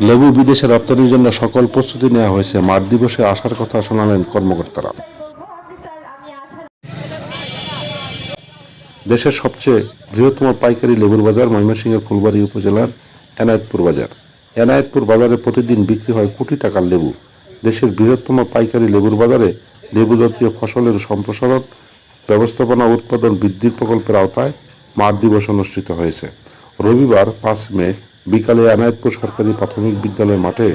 লেবু বিদেশে রপ্তানির জন্য সকল প্রস্তুতি নেওয়া হয়েছে। মাঠ দিবসে আসার কথা শোনালেন কর্মকর্তারা। দেশের সবচেয়ে বৃহত্তম পাইকারি লেবুর বাজার ময়মনসিংহের ফুলবাড়ী উপজেলার এনায়েতপুর বাজার। এনায়েতপুর বাজারে প্রতিদিন বিক্রি হয় কোটি টাকার লেবু। দেশের বৃহত্তম পাইকারি লেবুর বাজারে লেবু জাতীয় ফসলের সম্প্রসারণ, ব্যবস্থাপনা উৎপাদন বৃদ্ধির প্রকল্পের আওতায় মাঠ দিবস অনুষ্ঠিত হয়েছে। রবিবার 5 মে বিকালে এনায়েতপুর সরকারি প্রাথমিক বিদ্যালয় মাঠে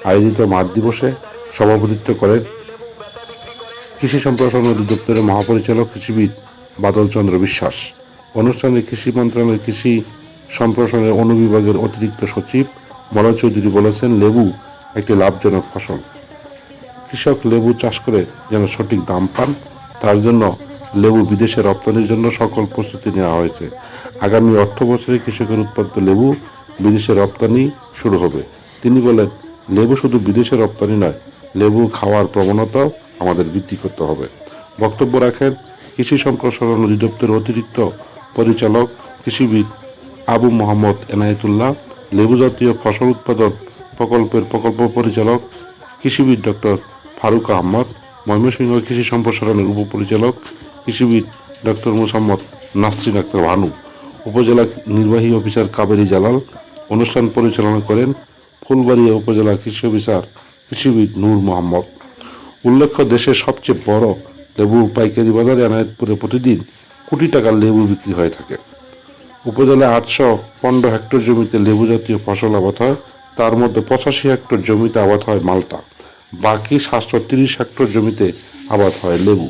আয়োজিত মাঠ দিবসে সভাপতিত্ব করেন কৃষি সম্প্রসারণ অধিদপ্তরের মহাপরিচালক কৃষিবিদ বাদল চন্দ্র বিশ্বাস। অনুষ্ঠানে কৃষি মন্ত্রণালয়ের কৃষি সম্প্রসারণের অনুবিভাগের অতিরিক্ত সচিব মলয় চৌধুরী বলেছেন, লেবু একটি লাভজনক ফসল। কৃষক লেবু চাষ করে যেন সঠিক দাম পান, তার জন্য লেবু বিদেশে রপ্তানির জন্য সকল প্রস্তুতি নেওয়া হয়েছে। আগামী অর্থ বছরে কৃষকের উৎপাদিত লেবু বিদেশে রপ্তানি শুরু হবে। তিনি বলেন, লেবু শুধু বিদেশে রপ্তানি নয়, লেবু খাওয়ার প্রবণতাও আমাদের বৃদ্ধি করতে হবে। বক্তব্য রাখেন কৃষি সম্প্রসারণ অধিদপ্তরের অতিরিক্ত পরিচালক কৃষিবিদ আবু মোহাম্মদ এনায়েতুল্লাহ, লেবু জাতীয় ফসল উৎপাদন প্রকল্পের প্রকল্প পরিচালক কৃষিবিদ ডক্টর ফারুক আহমদ, ময়মনসিংহ কৃষি সম্প্রসারণের উপপরিচালক কৃষিবিদ ডক্টর মোসাম্মদ নাসরিন আক্তার ভানু, উপজেলা নির্বাহী অফিসার কাবেরী জালাল। অনুষ্ঠান পরিচালনা করেন ফুলবাড়িয়া উপজেলা কৃষি অফিসার কৃষিবিদ নূর মোহাম্মদ। উল্লেখ্য, দেশের সবচেয়ে বড় লেবু পাইকারি বাজারে এনায়েতপুরে প্রতিদিন কোটি টাকার লেবু বিক্রি হয়ে থাকে। উপজেলায় 815 হেক্টর জমিতে লেবু জাতীয় ফসল আবাদ হয়, তার মধ্যে 85 হেক্টর জমিতে আবাদ হয় মাল্টা, বাকি 730 হেক্টর জমিতে আবাদ হয় লেবু।